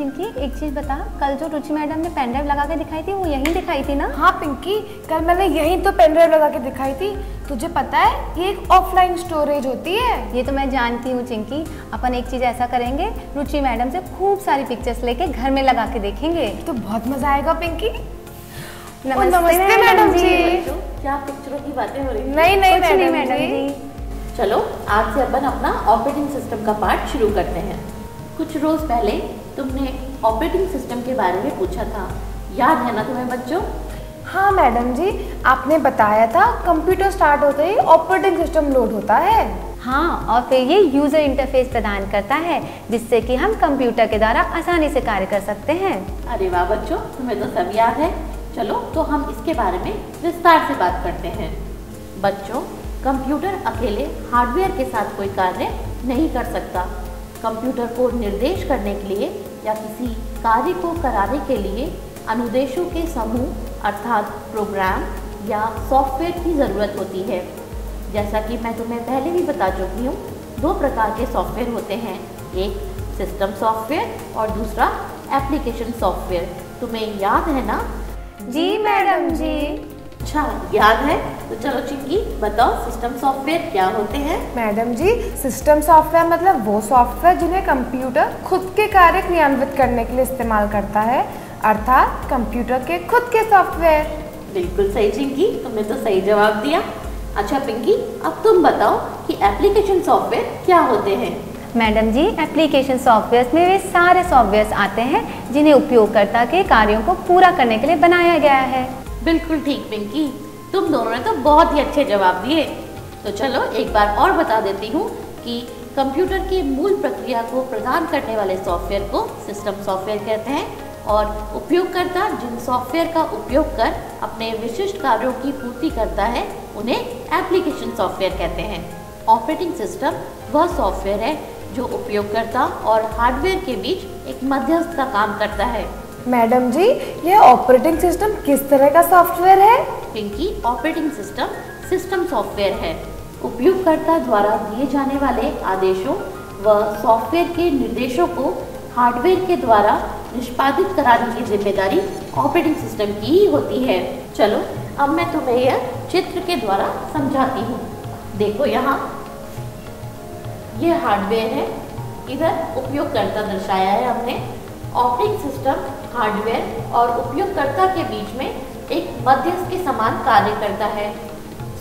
चिंकी, एक चीज बता, कल जो रुचि मैडम ने पेन ड्राइव लगा के दिखाई थी वो यहीं दिखाई थी ना? हाँ पिंकी, कल मैंने यहीं तो पेन ड्राइव लगा के दिखाई थी। तुझे पता है ये एक ऑफलाइन स्टोरेज होती है। ये तो मैं जानती हूँ चिंकी। अपन एक चीज ऐसा करेंगे, रुचि मैडम से खूब सारी पिक्चर्स लेके घर में लगा के देखेंगे तो बहुत मजा आएगा पिंकी। नमस्ते मैडम जी। क्या पिक्चरों की बातें हो रही हैं? नहीं मैडम जी। चलो आज से अपन अपना ऑपरेटिंग सिस्टम का पार्ट शुरू करते हैं। कुछ रोज पहले तुमने ऑपरेटिंग सिस्टम के बारे में पूछा था, याद है ना तुम्हें बच्चों? हाँ मैडम जी, आपने बताया था कंप्यूटर स्टार्ट होते ही ऑपरेटिंग सिस्टम लोड होता है। हाँ, और फिर ये यूजर इंटरफेस प्रदान करता है जिससे कि हम कंप्यूटर के द्वारा आसानी से कार्य कर सकते हैं। अरे वाह बच्चों, तुम्हें तो सब याद है। चलो तो हम इसके बारे में विस्तार से बात करते हैं। बच्चों, कंप्यूटर अकेले हार्डवेयर के साथ कोई कार्य नहीं कर सकता। कंप्यूटर को निर्देश करने के लिए या किसी कार्य को कराने के लिए अनुदेशों के समूह अर्थात प्रोग्राम या सॉफ्टवेयर की ज़रूरत होती है। जैसा कि मैं तुम्हें पहले भी बता चुकी हूँ, दो प्रकार के सॉफ्टवेयर होते हैं, एक सिस्टम सॉफ्टवेयर और दूसरा एप्लीकेशन सॉफ्टवेयर। तुम्हें याद है ना? जी मैडम जी। अच्छा, याद है? तो चलो चिंकी बताओ, सिस्टम सॉफ्टवेयर क्या होते हैं? मैडम जी, सिस्टम सॉफ्टवेयर मतलब वो सॉफ्टवेयर जिन्हें कंप्यूटर खुद के कार्य क्रियान्वित करने के लिए इस्तेमाल करता है, अर्थात कंप्यूटर के खुद के सॉफ्टवेयर। बिल्कुल सही चिंकी, तुमने तो सही जवाब दिया। अच्छा पिंकी, अब तुम बताओ कि एप्लीकेशन सॉफ्टवेयर क्या होते हैं? मैडम जी, एप्लीकेशन सॉफ्टवेयर में वे सारे सॉफ्टवेयर आते हैं जिन्हें उपयोगकर्ता के कार्यों को पूरा करने के लिए बनाया गया है। बिल्कुल ठीक पिंकी, तुम दोनों ने तो बहुत ही अच्छे जवाब दिए। तो चलो एक बार और बता देती हूँ कि कंप्यूटर की मूल प्रक्रिया को प्रदान करने वाले सॉफ्टवेयर को सिस्टम सॉफ्टवेयर कहते हैं और उपयोगकर्ता जिन सॉफ्टवेयर का उपयोग कर अपने विशिष्ट कार्यों की पूर्ति करता है उन्हें एप्लीकेशन सॉफ्टवेयर कहते हैं। ऑपरेटिंग सिस्टम वह सॉफ्टवेयर है जो उपयोगकर्ता और हार्डवेयर के बीच एक मध्यस्थ का काम करता है। मैडम जी, यह ऑपरेटिंग सिस्टम किस तरह का सॉफ्टवेयर है? Pinky, operating system system software है। उपयोगकर्ता द्वारा दिए जाने वाले आदेशों व सॉफ्टवेयर के निर्देशों को हार्डवेयर के द्वारा निष्पादित कराने की जिम्मेदारी ऑपरेटिंग सिस्टम की ही होती है। चलो अब मैं तुम्हें यह चित्र के द्वारा समझाती हूँ। देखो यहाँ, यह हार्डवेयर है, इधर उपयोगकर्ता दर्शाया है हमने। ऑपरेटिंग सिस्टम हार्डवेयर और उपयोगकर्ता के बीच में एक मध्यस्थ के समान कार्य करता है।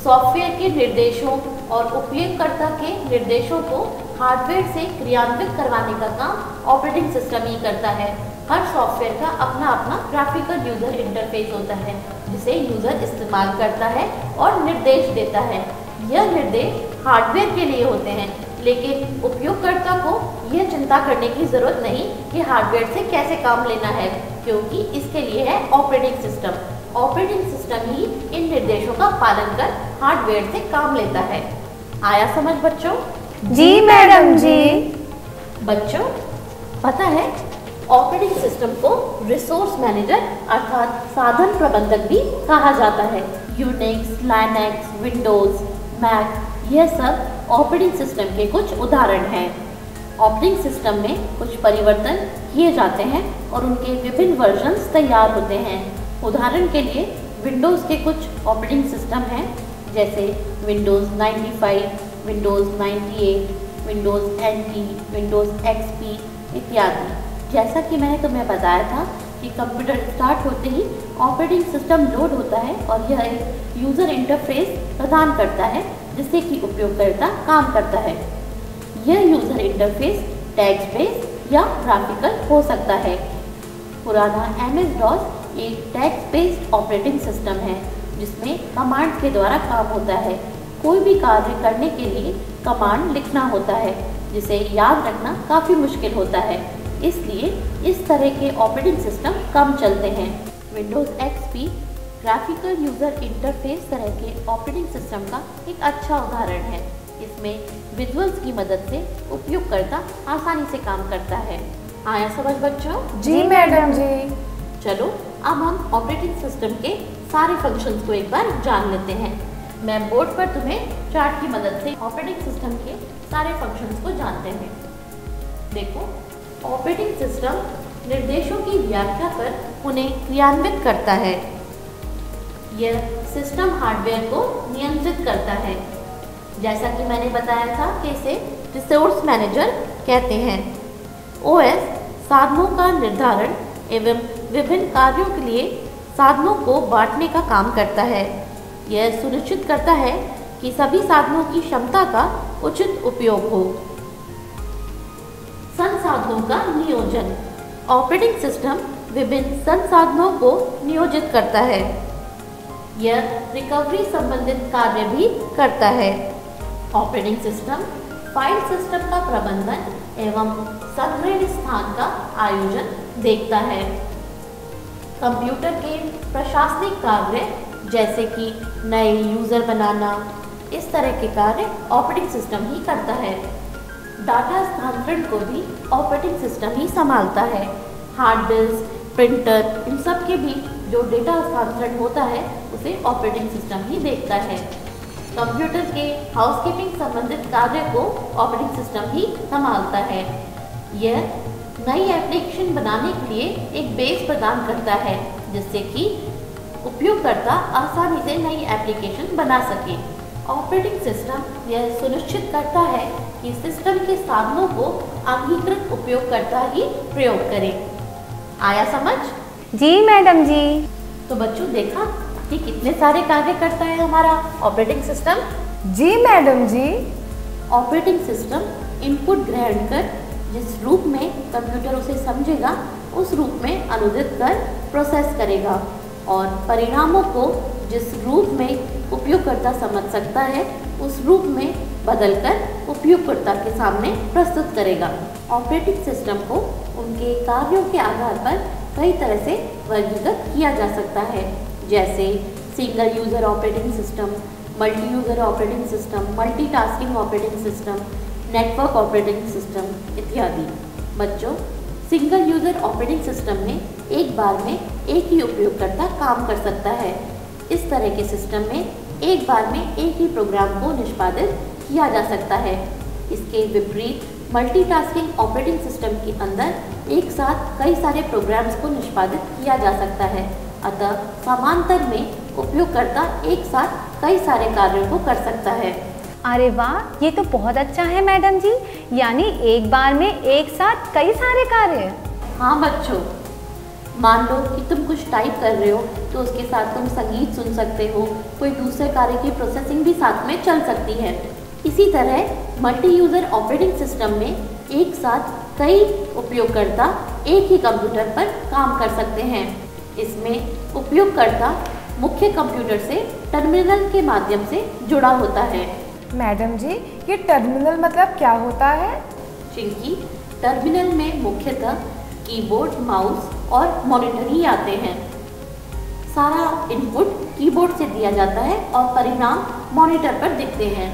सॉफ्टवेयर के निर्देशों और उपयोगकर्ता के निर्देशों को हार्डवेयर से क्रियान्वित करवाने का काम ऑपरेटिंग सिस्टम ही करता है। हर सॉफ्टवेयर का अपना अपना ग्राफिकल यूजर इंटरफेस होता है जिसे यूजर इस्तेमाल करता है और निर्देश देता है। यह निर्देश हार्डवेयर के लिए होते हैं, लेकिन उपयोगकर्ता को यह चिंता करने की जरूरत नहीं कि हार्डवेयर से कैसे काम लेना है, क्योंकि इसके लिए है ऑपरेटिंग सिस्टम। ऑपरेटिंग सिस्टम ही इन निर्देशों का पालन कर हार्डवेयर से काम लेता है। आया समझ बच्चों? जी मैडम जी। बच्चों, पता है ऑपरेटिंग सिस्टम को रिसोर्स मैनेजर अर्थात साधन प्रबंधक भी कहा जाता है। यूनिक्स, लाइनक्स, विंडोज, मैक, यह सब ऑपरेटिंग सिस्टम के कुछ उदाहरण हैं। ऑपरेटिंग सिस्टम में कुछ परिवर्तन किए जाते हैं और उनके विभिन्न वर्जन्स तैयार होते हैं। उदाहरण के लिए विंडोज़ के कुछ ऑपरेटिंग सिस्टम हैं जैसे Windows 95, Windows 98, Windows NT, Windows XP इत्यादि। जैसा कि मैंने तुम्हें बताया था कि कंप्यूटर स्टार्ट होते ही ऑपरेटिंग सिस्टम लोड होता है और यह एक यूज़र इंटरफेस प्रदान करता है जिससे कि उपयोगकर्ता काम करता है। यह यूज़र इंटरफेस टेक्स्ट बेस्ड या ग्राफिकल हो सकता है। पुराना MS-DOS एक टेक्स्ट बेस्ड ऑपरेटिंग सिस्टम है जिसमें कमांड्स के द्वारा काम होता है। कोई भी कार्य करने के लिए कमांड लिखना होता है जिसे याद रखना काफ़ी मुश्किल होता है, इसलिए इस तरह के ऑपरेटिंग सिस्टम कम चलते हैं। Windows XP graphical user interface तरह के ऑपरेटिंग सिस्टम का एक अच्छा उदाहरण है। इसमें विजुअल्स की मदद से उपयोगकर्ता आसानी से काम करता है। आया समझ बच्चों? जी मैडम जी। चलो अब हम ऑपरेटिंग सिस्टम के सारे फंक्शंस को एक बार जान लेते हैं। मैं बोर्ड पर तुम्हें चार्ट की मदद से ऑपरेटिंग सिस्टम के सारे फंक्शंस को जानते हैं। देखो, ऑपरेटिंग सिस्टम निर्देशों की व्याख्या कर उन्हें क्रियान्वित करता है। यह सिस्टम हार्डवेयर को नियंत्रित करता है। जैसा कि मैंने बताया था कि इसे रिसोर्स मैनेजर कहते हैं। ओएस साधनों का निर्धारण एवं विभिन्न कार्यों के लिए साधनों को बांटने का काम करता है। यह सुनिश्चित करता है कि सभी साधनों की क्षमता का उचित उपयोग हो। संसाधनों का नियोजन। ऑपरेटिंग सिस्टम विभिन्न संसाधनों को नियोजित करता है। यह रिकवरी संबंधित कार्य भी करता है। ऑपरेटिंग सिस्टम फाइल सिस्टम का प्रबंधन एवं संग्रहण स्थान का आयोजन देखता है। कंप्यूटर के प्रशासनिक कार्य जैसे कि नए यूज़र बनाना, इस तरह के कार्य ऑपरेटिंग सिस्टम ही करता है। डाटा स्थानांतरण को भी ऑपरेटिंग सिस्टम ही संभालता है। हार्ड डिस्क, प्रिंटर, इन सब के भी जो डेटा स्थानांतरण होता है उसे ऑपरेटिंग सिस्टम ही देखता है। कंप्यूटर के हाउसकीपिंग संबंधित कार्य को ऑपरेटिंग सिस्टम ही संभालता है। यह नई एप्लीकेशन बनाने के लिए एक बेस प्रदान करता है जिससे कि उपयोगकर्ता आसानी से नई एप्लीकेशन बना सके। ऑपरेटिंग सिस्टम यह सुनिश्चित करता है कि सिस्टम के साधनों को अंगीकृत उपयोगकर्ता ही प्रयोग करे। आया समझ? जी मैडम जी। तो बच्चों देखा कि कितने सारे कार्य करता है हमारा ऑपरेटिंग सिस्टम। जी मैडम जी। ऑपरेटिंग सिस्टम इनपुट ग्रहण कर जिस रूप में कंप्यूटर उसे समझेगा उस रूप में अनुदित कर प्रोसेस करेगा और परिणामों को जिस रूप में उपयोगकर्ता समझ सकता है उस रूप में बदलकर उपयोगकर्ता के सामने प्रस्तुत करेगा। ऑपरेटिंग सिस्टम को उनके कार्यों के आधार पर कई तरह से वर्गीकृत किया जा सकता है, जैसे single user operating system, multi user operating system, multitasking operating system, network operating system इत्यादि। बच्चों, सिंगल यूज़र ऑपरेटिंग सिस्टम में एक बार में एक ही उपयोगकर्ता काम कर सकता है। इस तरह के सिस्टम में एक बार में एक ही प्रोग्राम को निष्पादित किया जा सकता है। इसके विपरीत मल्टीटास्किंग ऑपरेटिंग सिस्टम के अंदर एक साथ कई सारे प्रोग्राम्स को निष्पादित किया जा सकता है। अतः समांतर में उपयोगकर्ता एक साथ कई सारे कार्यों को कर सकता है। अरे वाह, ये तो बहुत अच्छा है मैडम जी। यानी एक बार में एक साथ कई सारे कार्य। हाँ बच्चों, मान लो कि तुम कुछ टाइप कर रहे हो तो उसके साथ तुम संगीत सुन सकते हो, कोई दूसरे कार्य की प्रोसेसिंग भी साथ में चल सकती है। इसी तरह मल्टी यूज़र ऑपरेटिंग सिस्टम में एक साथ कई उपयोगकर्ता एक ही कंप्यूटर पर काम कर सकते हैं। इसमें उपयोगकर्ता मुख्य कंप्यूटर से टर्मिनल के माध्यम से जुड़ा होता है। मैडम जी, ये टर्मिनल मतलब क्या होता है? चिंकी, टर्मिनल में मुख्यतः कीबोर्ड, माउस और मॉनिटर ही आते हैं। सारा इनपुट कीबोर्ड से दिया जाता है और परिणाम मॉनिटर पर दिखते हैं।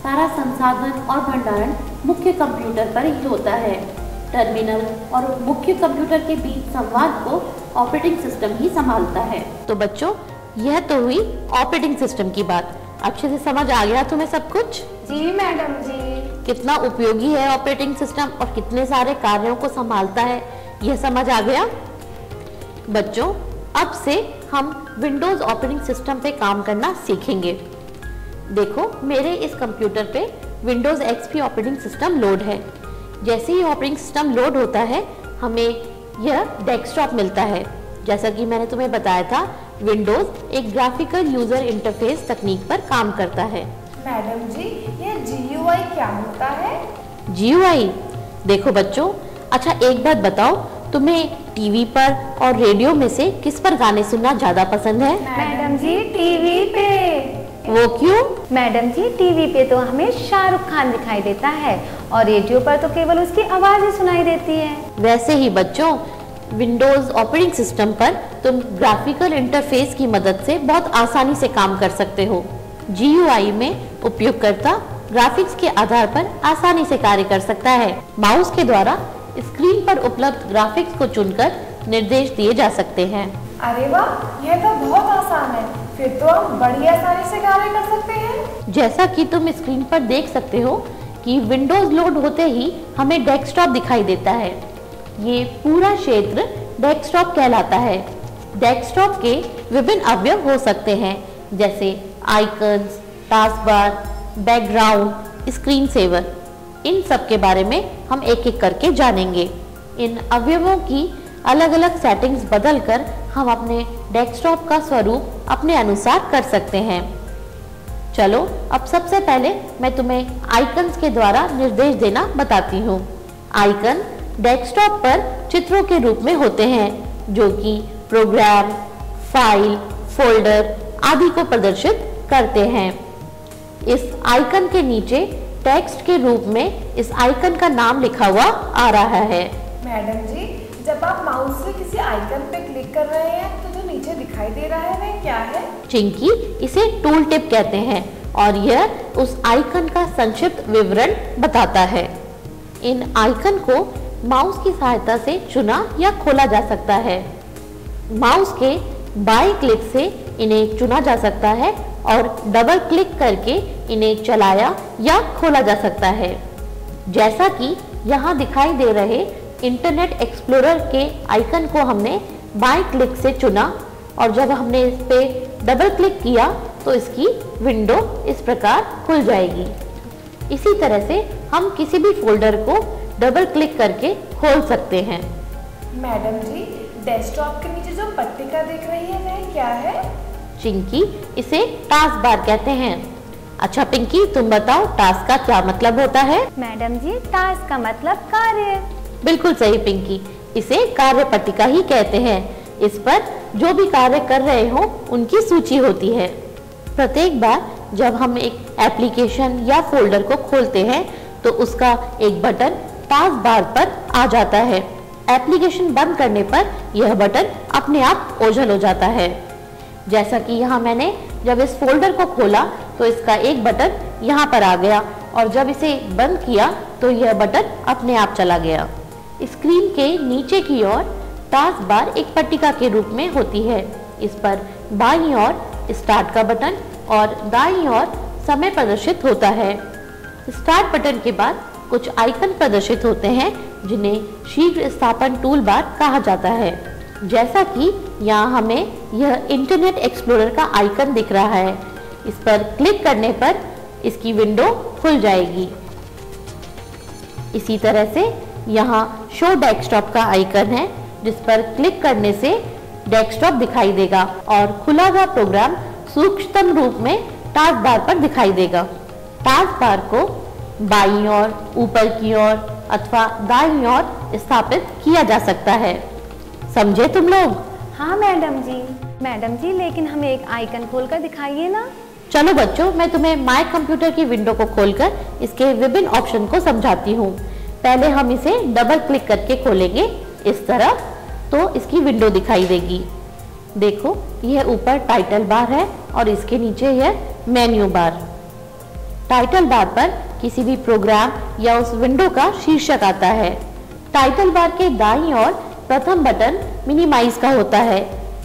सारा संसाधन और भंडारण मुख्य कंप्यूटर पर ही होता है। टर्मिनल और मुख्य कंप्यूटर के बीच संवाद को ऑपरेटिंग सिस्टम ही संभालता है। तो बच्चों, यह तो हुई ऑपरेटिंग सिस्टम की बात। अच्छे से समझ आ गया तुम्हें सब कुछ? जी मैडम जी। कितना उपयोगी है ऑपरेटिंग सिस्टम और कितने सारे कार्यों को संभालता है, यह समझ आ गया? बच्चों, अब से हम विंडोज़ ऑपरेटिंग सिस्टम पे काम करना सीखेंगे। देखो, मेरे इस कंप्यूटर पे Windows XP operating system load है। जैसे ही ऑपरेटिंग सिस्टम लोड होता है, हमें यह डेस्कटॉप मिलता है। जैसा कि मैंने तुम्हें बताया था, विंडोज़ एक ग्राफिकल यूज़र इंटरफेस तकनीक पर काम करता है। मैडम जी, ये GUI क्या होता है? GUI? देखो बच्चों, अच्छा एक बात बताओ, तुम्हें टीवी पर और रेडियो में से किस पर गाने सुनना ज़्यादा पसंद है? मैडम जी, टीवी पे। वो क्यों? मैडम जी, टीवी पे तो हमें शाहरुख खान दिखाई देता है और रेडियो पर तो केवल उसकी आवाज़ ही सुनाई देती है। वैसे ही बच्चों, विंडोज़ ऑपरेटिंग सिस्टम पर तुम ग्राफिकल इंटरफेस की मदद से बहुत आसानी से काम कर सकते हो। GUI में उपयोगकर्ता ग्राफिक्स के आधार पर आसानी से कार्य कर सकता है। माउस के द्वारा स्क्रीन पर उपलब्ध ग्राफिक्स को चुनकर निर्देश दिए जा सकते हैं। अरे वाह, यह तो बहुत आसान है। फिर तो हम बड़ी आसानी से कार्य कर सकते हैं। जैसा कि तुम स्क्रीन पर देख सकते हो कि विंडोज लोड होते ही हमें डेस्कटॉप दिखाई देता है। ये पूरा क्षेत्र डेस्कटॉप कहलाता है। डेस्कटॉप के विभिन्न अवयव हो सकते हैं, जैसे icons, taskbar, background, screen saver. इन सब के बारे में हम एक एक करके जानेंगे। इन अवयवों की अलग अलग सेटिंग्स बदलकर हम अपने डेस्कटॉप का स्वरूप अपने अनुसार कर सकते हैं। चलो अब सबसे पहले मैं तुम्हें आइकन्स के द्वारा निर्देश देना बताती हूँ। आइकन डेस्कटॉप पर चित्रों के रूप में होते हैं, जो कि प्रोग्राम, फाइल, फोल्डर आदि को प्रदर्शित करते हैं। इस आइकन के नीचे टेक्स्ट के रूप में इस आइकन का नाम लिखा हुआ आ रहा है। मैडम जी, जब आप माउस से किसी आइकन पे क्लिक कर रहे हैं तो जो नीचे दिखाई दे रहा है वह क्या है? चिंकी, इसे टूल टिप कहते हैं और यह उस आइकन का संक्षिप्त विवरण बताता है। इन आइकन को माउस की सहायता से चुना या खोला जा सकता है। माउस के बाएं क्लिक से इन्हें चुना जा सकता है और डबल क्लिक करके इन्हें चलाया या खोला जा सकता है। जैसा कि यहाँ दिखाई दे रहे इंटरनेट एक्सप्लोरर के आइकन को हमने बाएं क्लिक से चुना और जब हमने इस पे डबल क्लिक किया तो इसकी विंडो इस प्रकार खुल जाएगी। इसी तरह से हम किसी भी फोल्डर को डबल क्लिक करके खोल सकते हैं। मैडम जी, डेस्कटॉप के नीचे जो पट्टिका दिख रही है वह क्या है? चिंकी, इसे टास्क बार कहते हैं। अच्छा पिंकी, तुम बताओ टास्क का क्या मतलब होता है? मैडम जी, टास्क का मतलब कार्य। बिल्कुल सही पिंकी, इसे कार्य पट्टिका ही कहते हैं। इस पर जो भी कार्य कर रहे हो उनकी सूची होती है। प्रत्येक बार जब हम एक एप्लीकेशन या फोल्डर को खोलते हैं तो उसका एक बटन टास्क बार पर आ जाता है। एप्लीकेशन बंद करने पर यह बटन अपने आप ओझल हो जाता है। जैसा कि यहाँ मैंने जब इस फोल्डर को खोला तो इसका एक बटन यहाँ पर आ गया और जब इसे बंद किया तो यह बटन अपने आप चला गया। स्क्रीन के नीचे की ओर टास्क बार एक पट्टिका के रूप में होती है। इस पर बाईं ओर स्टार्ट का बटन और दाईं ओर समय प्रदर्शित होता है। स्टार्ट बटन के बाद कुछ आइकन प्रदर्शित होते हैं जिन्हें शीघ्र स्थापन टूल बार कहा जाता है। जैसा कि यहाँ हमें यह इंटरनेट एक्सप्लोरर का आइकन दिख रहा है। इस पर क्लिक करने पर इसकी विंडो खुल जाएगी। इसी तरह से यहाँ शो डेस्कटॉप का आइकन है, जिस पर क्लिक करने से डेस्कटॉप दिखाई देगा और खुला हुआ प्रोग्राम सूक्ष्मतम रूप में टास्क बार पर दिखाई देगा। टास्क बार को बाईं ओर, ऊपर की ओर अथवा दाईं ओर स्थापित किया जा सकता है। समझे तुम लोग? हाँ मैडम जी। मैडम जी, लेकिन हमें एक आइकन खोलकर दिखाइए ना। चलो बच्चों, मैं तुम्हें माय कंप्यूटर की विंडो को खोलकर इसके विभिन्न ऑप्शन को समझाती हूँ। पहले हम इसे डबल क्लिक करके खोलेंगे इस तरह, तो इसकी विंडो दिखाई देगी। देखो, यह ऊपर टाइटल बार है और इसके नीचे यह मेन्यू बार। टाइटल बार पर किसी भी प्रोग्राम या उस विंडो का शीर्षक आता है। टाइटल बार के दाईं ओर प्रथम बटन मिनिमाइज का होता है।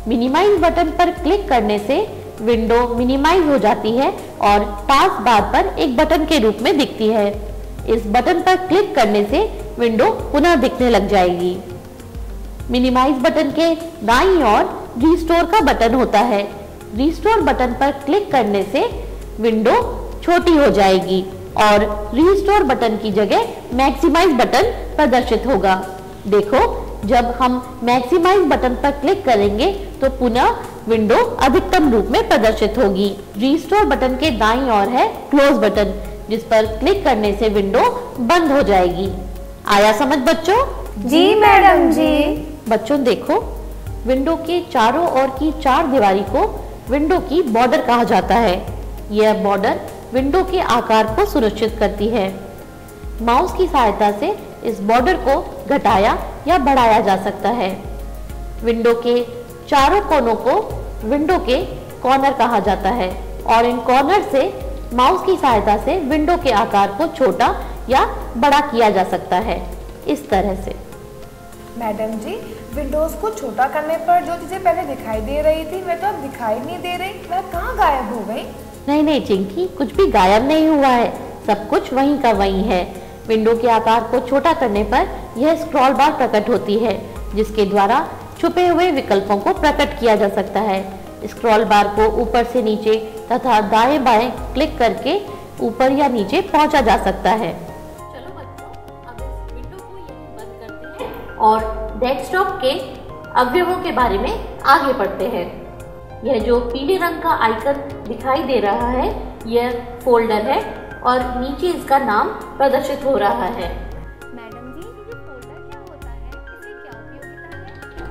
मिनिमाइज बटन पर क्लिक करने से विंडो मिनिमाइज हो जाती है और टास्क बार पर एक बटन के रूप में दिखती है। इस बटन पर क्लिक करने से विंडो पुनः दिखने लग जाएगी। मिनिमाइज बटन के दाईं ओर रिस्टोर का बटन होता है। रिस्टोर बटन पर क्लिक करने से विंडो छोटी हो जाएगी और रिस्टोर बटन की जगह मैक्सिमाइज बटन प्रदर्शित होगा। देखो, जब हम मैक्सिमाइज बटन पर क्लिक करेंगे तो पुनः विंडो अधिकतम रूप में प्रदर्शित होगी। रिस्टोर बटन के दाईं ओर है क्लोज बटन, जिस पर क्लिक करने से विंडो बंद हो जाएगी। आया समझ बच्चों? जी मैडम जी। बच्चों देखो, विंडो के चारों ओर की चार दीवारी को विंडो की बॉर्डर कहा जाता है। यह बॉर्डर विंडो के आकार को सुनिश्चित करती है। माउस की सहायता से इस बॉर्डर को घटाया या बढ़ाया जा सकता है। विंडो के चारों कोनों को विंडो के कॉर्नर कहा जाता है और इन कॉर्नर से माउस की सहायता से विंडो के आकार को छोटा या बड़ा किया जा सकता है, इस तरह से। मैडम जी, विंडोज को छोटा करने पर जो चीजें पहले दिखाई दे रही थी वह तो अब दिखाई नहीं दे रही, वह कहाँ गायब हो गई? नहीं चिंकी, कुछ भी गायब नहीं हुआ है, सब कुछ वहीं का वहीं है। विंडो के आकार को छोटा करने पर यह स्क्रॉल बार प्रकट होती है, जिसके द्वारा छुपे हुए विकल्पों को प्रकट किया जा सकता है। स्क्रॉल बार को ऊपर से नीचे तथा दाएं बाएं क्लिक करके ऊपर या नीचे पहुंचा जा सकता है। चलो बच्चों, अब इस विंडो को यहीं बंद करते हैं और डेस्कटॉप के अवयवों के बारे में आगे बढ़ते हैं। यह जो पीले रंग का आइकन दिखाई दे रहा है, यह फोल्डर है और नीचे इसका नाम प्रदर्शित हो रहा है। मैडम जी, ये फोल्डर क्या होता है? इसकी क्या उपयोगिता है?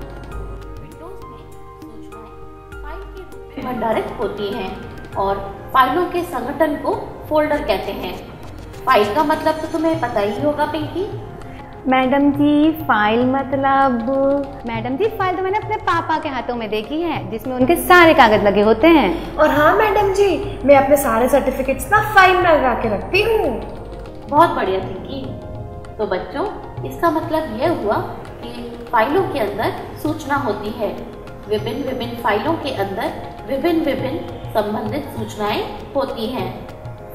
विंडोज में सूचनाएं फाइल के रूप में भंडारित होती हैं और फाइलों के संगठन को फोल्डर कहते हैं। फाइल का मतलब तो तुम्हें पता ही होगा पिंकी। मैडम जी, फाइल मतलब? मैडम जी, फाइल तो मैंने अपने पापा के हाथों में देखी है, जिसमें उनके सारे कागज लगे होते हैं। और हाँ मैडम जी, मैं अपने सारे सर्टिफिकेट्स ना फाइल में लगा के रखती हूँ। बहुत बढ़िया पिंकी। तो बच्चों, इसका मतलब यह हुआ कि फाइलों के अंदर सूचना होती है। विभिन्न फाइलों के अंदर विभिन्न संबंधित सूचनाएं होती हैं।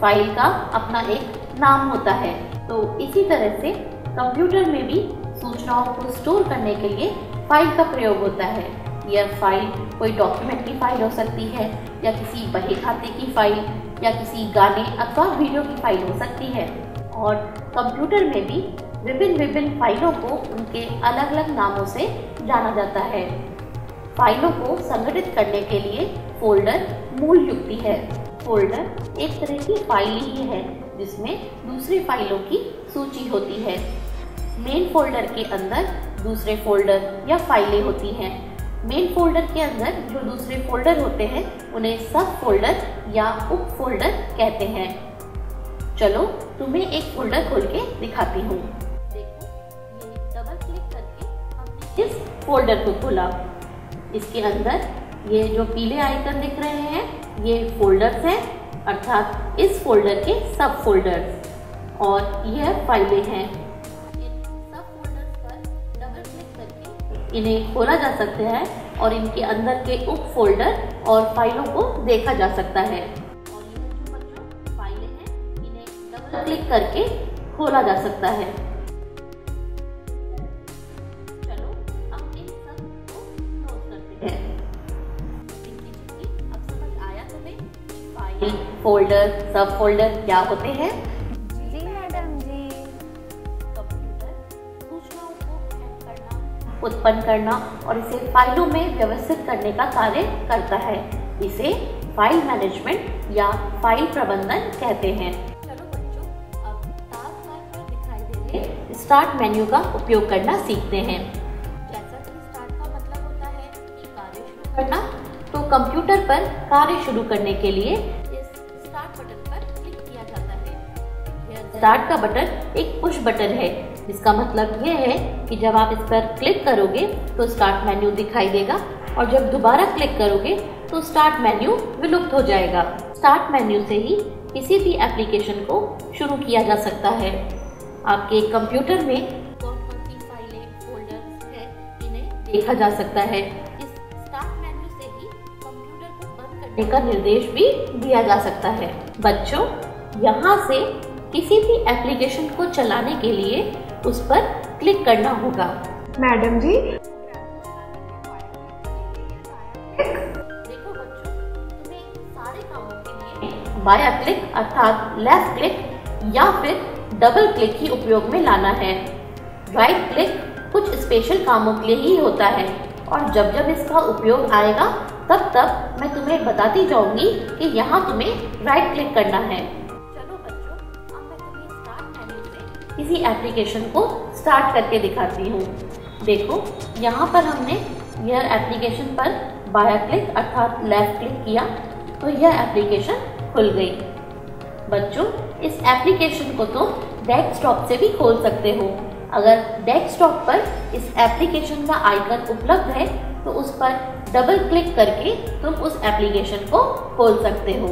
फाइल का अपना एक नाम होता है। तो इसी तरह से कंप्यूटर में भी सूचनाओं को स्टोर करने के लिए फाइल का प्रयोग होता है। यह फाइल कोई डॉक्यूमेंट की फाइल हो सकती है, या किसी बही खाते की फाइल, या किसी गाने अथवा वीडियो की फाइल हो सकती है। और कंप्यूटर में भी विभिन्न फाइलों को उनके अलग अलग नामों से जाना जाता है। फाइलों को संगठित करने के लिए फोल्डर मूल युक्ति है। फोल्डर एक तरह की फाइल ही है जिसमें दूसरी फाइलों की सूची होती है। मेन फोल्डर के अंदर दूसरे फोल्डर या फाइलें होती हैं। मेन फोल्डर के अंदर जो दूसरे फोल्डर होते हैं उन्हें सब फोल्डर या उप फोल्डर कहते हैं। चलो तुम्हें एक फोल्डर खोल के दिखाती हूँ। देखो, ये डबल क्लिक करके हमने इस फोल्डर को खोला। इसके अंदर ये जो पीले आइकन दिख रहे हैं, ये फोल्डर्स हैं, अर्थात इस फोल्डर के सब फोल्डर्स, और यह फाइलें हैं। इन सब फोल्डर्स पर डबल क्लिक करके इन्हें खोला जा सकता है और इनके अंदर के उप फोल्डर और फाइलों को देखा जा सकता है। और ये जो बच्चों फाइलें हैं, इन्हें डबल क्लिक करके खोला जा सकता है। चलो अब इन सब को क्लोज करते हैं। अब समझ आया तुम्हें फाइल, फोल्डर, सब फोल्डर क्या होते हैं? जी मैडम जी। कंप्यूटर सूचनाओं को हैंड करना, उत्पन्न करना और इसे फाइलों में व्यवस्थित करने का कार्य करता है। इसे फाइल मैनेजमेंट या फाइल प्रबंधन कहते हैं। चलो बच्चों, अब टास्क बार पर दिखाई दे रहे स्टार्ट मेन्यू का उपयोग करना सीखते हैं। जैसा कि स्टार्ट का मतलब होता है कि कार्य शुरू करना, तो कंप्यूटर पर कार्य शुरू करने के लिए इस स्टार्ट बटन पर क्लिक किया जाता है। यह स्टार्ट का बटन एक पुश बटन है, जिसका मतलब यह है कि जब आप इस पर क्लिक करोगे तो स्टार्ट मेन्यू दिखाई देगा, और जब दोबारा क्लिक करोगे तो स्टार्ट मेन्यू विलुप्त हो जाएगा। स्टार्ट मेन्यू से ही किसी भी एप्लीकेशन को शुरू किया जा सकता है। आपके कंप्यूटर में कौन कौन सी फाइलें, फोल्डर्स हैं, इन्हें देखा जा सकता है। इस स्टार्ट मेन्यू से ही कंप्यूटर को बंद करने का निर्देश भी दिया जा सकता है। बच्चों, यहाँ से किसी भी एप्लीकेशन को चलाने के लिए उस पर क्लिक करना होगा। मैडम जी, देखो बच्चों, तुम्हें सारे कामों के लिए बाया क्लिक अर्थात लेफ्ट क्लिक या फिर डबल क्लिक ही उपयोग में लाना है। राइट क्लिक कुछ स्पेशल कामों के लिए ही होता है, और जब जब इसका उपयोग आएगा तब तब मैं तुम्हें बताती जाऊंगी कि यहाँ तुम्हें राइट क्लिक करना है। चलो बच्चों, अब मैं तुम्हें स्टार्ट मेन्यू से किसी एप्लीकेशन को स्टार्ट करके दिखाती हूँ। देखो, यहाँ पर हमने यह एप्लीकेशन पर बाया क्लिक अर्थात लेफ्ट क्लिक किया तो यह एप्लीकेशन खुल गई। बच्चों, इस एप्लीकेशन को तुम डेस्कटॉप से भी खोल सकते हो। अगर डेस्कटॉप पर इस एप्लीकेशन का आइकन उपलब्ध है तो उस पर डबल क्लिक करके तुम उस एप्लीकेशन को खोल सकते हो।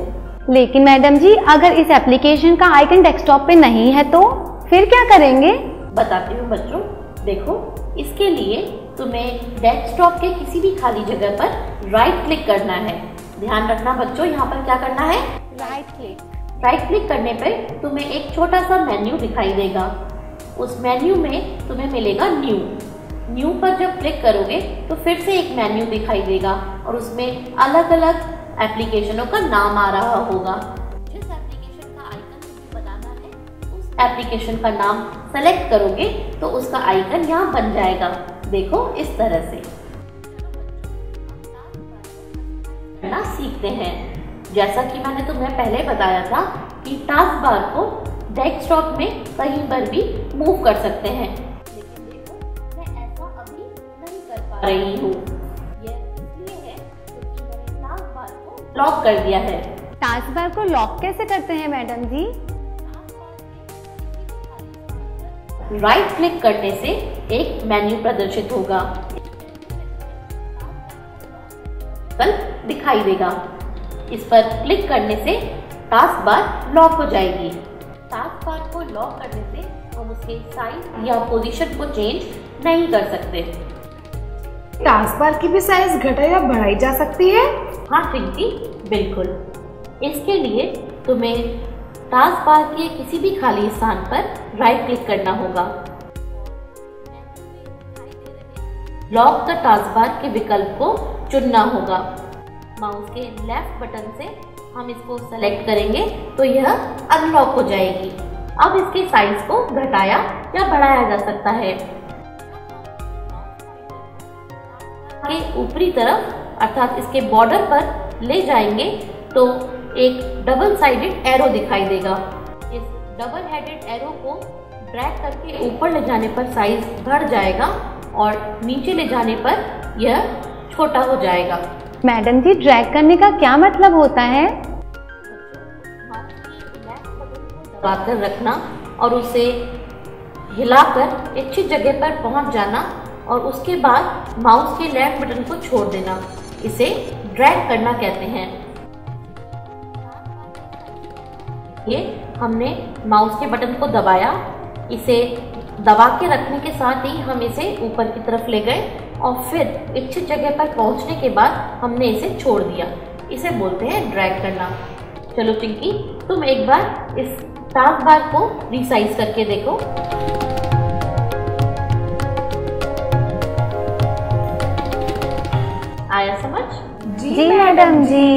लेकिन मैडम जी, अगर इस एप्लीकेशन का आइकन डेस्कटॉप पे नहीं है तो फिर क्या करेंगे? बताती हूँ बच्चों। देखो, इसके लिए तुम्हें डेस्कटॉप के किसी भी खाली जगह पर राइट क्लिक करना है। ध्यान रखना बच्चों, यहाँ पर क्या करना है? Right click. राइट क्लिक करने पर तुम्हें एक छोटा सा मेन्यू दिखाई देगा। उस मेन्यू में तुम्हें मिलेगा न्यू पर जब क्लिक करोगे तो फिर से एक मेन्यू दिखाई देगा और उसमें अलग अलग एप्लीकेशनों का नाम आ रहा होगा। जिस एप्लीकेशन का आइकन तुम्हें बनाना है उस एप्लीकेशन का नाम सेलेक्ट करोगे तो उसका आइकन यहाँ बन जाएगा। देखो इस तरह से करना सीखते हैं। जैसा कि मैंने तुम्हें पहले बताया था कि टास्क बार को डेस्कटॉप में कहीं पर भी मूव कर सकते हैं, लेकिन देखो मैं ऐसा अभी नहीं कर पा रही हूँ। यह इसलिए है क्योंकि मैंने टास्क बार को लॉक कर दिया है। टास्क बार को लॉक कैसे करते हैं मैडम जी? राइट क्लिक करने से एक मेन्यू प्रदर्शित होगा, दिखाई देगा। इस पर क्लिक करने से टास्क बार लॉक हो जाएगी। टास्क बार को लॉक करने से हम उसके साइज या पोजीशन को चेंज नहीं कर सकते। टास्क बार की भी साइज घटाई या बढ़ाई जा सकती है? हाँ ट्विंकी, बिल्कुल। इसके लिए तुम्हें टास्क बार के किसी भी खाली स्थान पर राइट क्लिक करना होगा। लॉक द टास्क बार के विकल्प को चुनना होगा। माउस के लेफ्ट बटन से हम इसको सेलेक्ट करेंगे तो यह अनलॉक हो जाएगी। अब इसके साइज को घटाया या बढ़ाया जा सकता है। के ऊपरी तरफ अर्थात इसके बॉर्डर पर ले जाएंगे तो एक डबल साइडेड एरो दिखाई देगा। इस डबल हेडेड एरो को ड्रैग करके ऊपर ले जाने पर साइज बढ़ जाएगा और नीचे ले जाने पर यह छोटा हो जाएगा। मैडम जी, ड्रैग करने का क्या मतलब होता है? दबाकर रखना और उसे हिलाकर इच्छित जगह पर पहुंच जाना और उसके बाद माउस के लेफ्ट बटन को छोड़ देना, इसे ड्रैग करना कहते हैं। ये हमने माउस के बटन को दबाया, इसे दबा के रखने के साथ ही हम इसे ऊपर की तरफ ले गए और फिर इच्छित जगह पर पहुंचने के बाद हमने इसे छोड़ दिया। इसे बोलते हैं ड्रैग करना। चलो टिंकी, तुम एक बार इस टास्क बार को रिसाइज करके देखो। आया समझ? जी मैडम जी।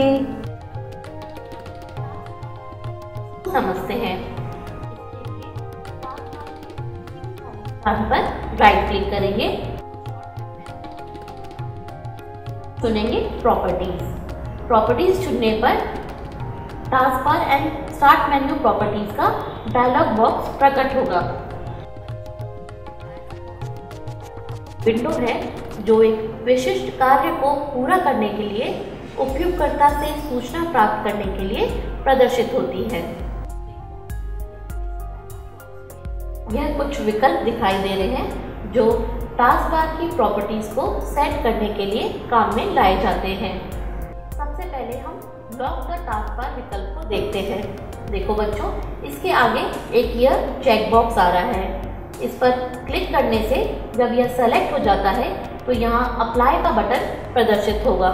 समझते हैं। पर राइट क्लिक करेंगे, चुनेंगे प्रॉपर्टीज चुनने पर task bar and start menu properties का डायलॉग बॉक्स प्रकट होगा। विंडो है जो एक विशिष्ट कार्य को पूरा करने के लिए उपयोगकर्ता से सूचना प्राप्त करने के लिए प्रदर्शित होती है। यह कुछ विकल्प दिखाई दे रहे हैं जो टास्क बार की प्रॉपर्टीज को सेट करने के लिए काम में लाए जाते हैं। सबसे पहले हम लॉक द टास्क बार विकल्प को देखते हैं। देखो बच्चों, इसके आगे एक यह चेक बॉक्स आ रहा है। इस पर क्लिक करने से जब यह सेलेक्ट हो जाता है तो यहाँ अप्लाई का बटन प्रदर्शित होगा।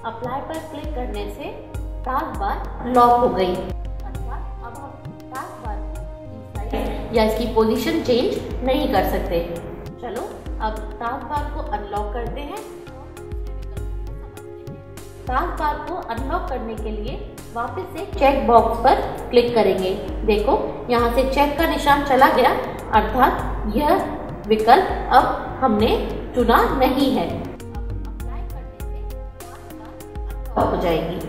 अप्लाई पर क्लिक करने से टास्क बार लॉक हो गई। अब हम टास्क बार या इसकी पोजीशन चेंज नहीं कर सकते। चलो अब टास्क बार को अनलॉक करते हैं। टास्क बार को अनलॉक करने के लिए वापस से चेक बॉक्स पर क्लिक करेंगे। देखो यहाँ से चेक का निशान चला गया, अर्थात यह विकल्प अब हमने चुना नहीं है। अप्लाई करने से अनलॉक हो जाएगी।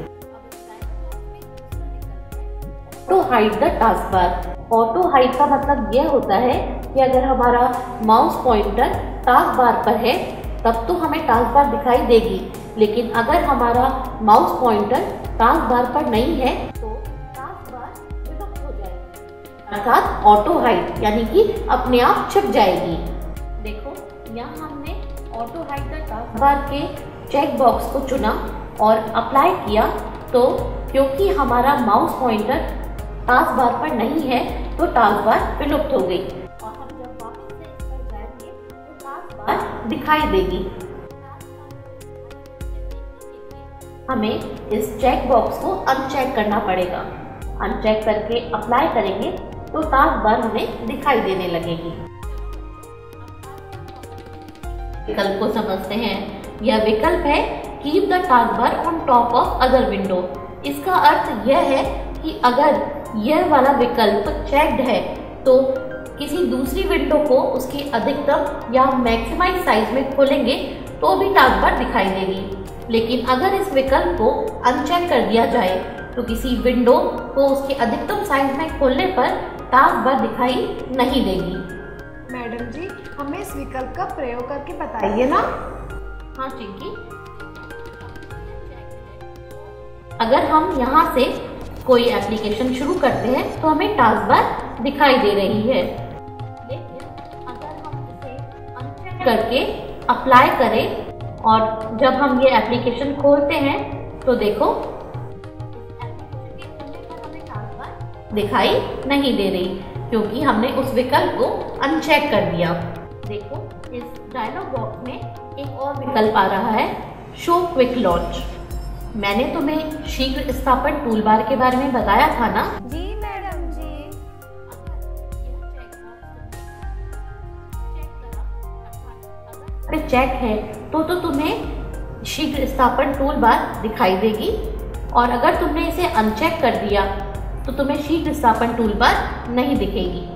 Auto hide the task bar. Auto hide का मतलब यह होता है कि अगर हमारा माउस पॉइंटर टास्क बार पर है तब तो हमें टास्क बार दिखाई देगी, लेकिन अगर हमारा माउस पॉइंटर टास्क बार पर नहीं है तो टास्क बार विलुप्त हो जाएगी, अर्थात ऑटो हाइड यानी कि अपने आप छिप जाएगी। देखो यहाँ हमने auto hide the task bar के चेक बॉक्स को चुना और अप्लाई किया, तो क्योंकि हमारा माउस पॉइंटर टास्क बार पर नहीं है तो टास्क बार विलुप्त हो गई और हम जब वापस से इस पर जाएंगे तो टास्क बार दिखाई देगी। हमें इस चेक बॉक्स को अनचेक करना पड़ेगा। अनचेक करके अप्लाई करेंगे तो टास्क बार हमें दिखाई देने लगेगी। विकल्प को समझते हैं। यह विकल्प है keep the task bar on top of other window. इसका अर्थ यह है कि अगर यह वाला विकल्प चेक्ड है तो किसी दूसरी विंडो को उसकी अधिकतम या मैक्सिमाइज साइज में खोलेंगे तो भी टास्क बार दिखाई देगी। लेकिन अगर इस विकल्प को अनचेक कर दिया जाए तो किसी विंडो को उसके अधिकतम साइज में खोलने पर टास्क बार दिखाई नहीं देगी। मैडम जी, हमें इस विकल्प का प्रयोग करके बताइए ना। हाँ चिंकी, अगर हम यहाँ से कोई एप्लीकेशन शुरू करते हैं तो हमें टास्क बार दिखाई दे रही है। लेकिन अगर हम इसे अनचेक करके अप्लाई करें और जब हम ये एप्लीकेशन खोलते हैं तो देखो हमें टास्क बार दिखाई नहीं दे रही क्योंकि हमने उस विकल्प को अनचेक कर दिया। देखो इस डायलॉग बॉक्स में एक और विकल्प आ रहा है, शो क्विक लॉन्च। मैंने तुम्हें शीघ्र स्थापन टूलबार के बारे में बताया था ना? जी मैडम जी। अगर चेक है तो तुम्हें शीघ्र स्थापन टूलबार दिखाई देगी और अगर तुमने इसे अनचेक कर दिया तो तुम्हें शीघ्र स्थापन टूलबार नहीं दिखेगी।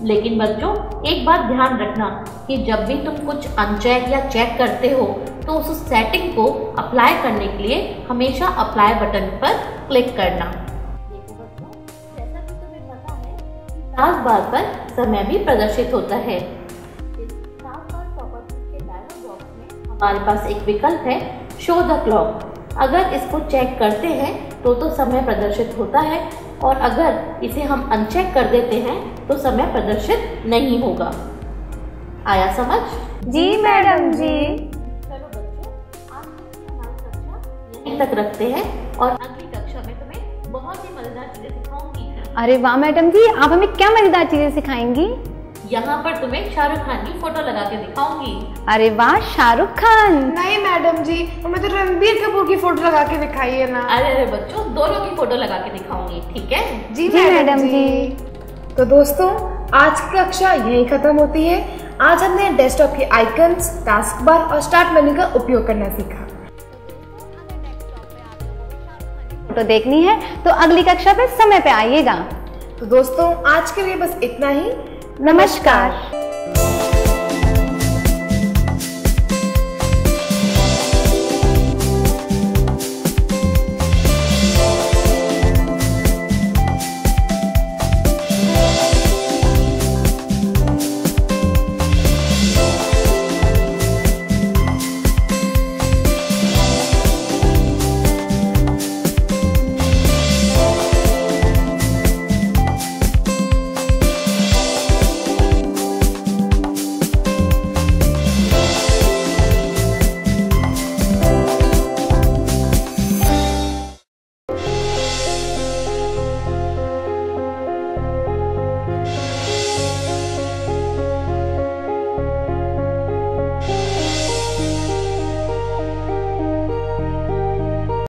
लेकिन बच्चों, एक बात ध्यान रखना कि जब भी तुम कुछ अनचेक या चेक करते हो तो उस सेटिंग को अप्लाई करने के लिए हमेशा अप्लाई बटन पर क्लिक करना। देखो बच्चों, जैसा कि तुम्हें पता है कि टास्क बार पर समय भी प्रदर्शित होता है। इस टास्क बार प्रॉपर्टीज के डायलॉग बॉक्स में हमारे पास एक विकल्प है, शो द क्लॉक। अगर इसको चेक करते हैं तो समय प्रदर्शित होता है और अगर इसे हम अनचेक कर देते हैं तो समय प्रदर्शित नहीं होगा। आया समझ? जी मैडम जी। चलो बच्चों, आज की हमारी कक्षा यहीं तक रखते हैं और अगली कक्षा में तुम्हें बहुत ही मजेदार चीजें सिखाऊंगी। अरे वाह मैडम जी, आप हमें क्या मजेदार चीजें सिखाएंगी? यहाँ पर तुम्हें शाहरुख खान की फोटो लगा के दिखाऊंगी। अरे वाह, शाहरुख खान? नहीं मैडम जी, हमें तो रणबीर कपूर की फोटो लगा के दिखाइए ना। अरे बच्चों, दोनों की फोटो लगा के दिखाऊंगी, ठीक है? जी मैडम जी। तो दोस्तों, आज की कक्षा यहीं खत्म होती है। आज हमने डेस्कटॉप के आइकन्स, टास्क बार और स्टार्ट मेन्यू का उपयोग करना सीखा। फोटो देखनी है तो अगली कक्षा पे समय पे आइएगा। तो दोस्तों, आज के लिए बस इतना ही। नमस्कार।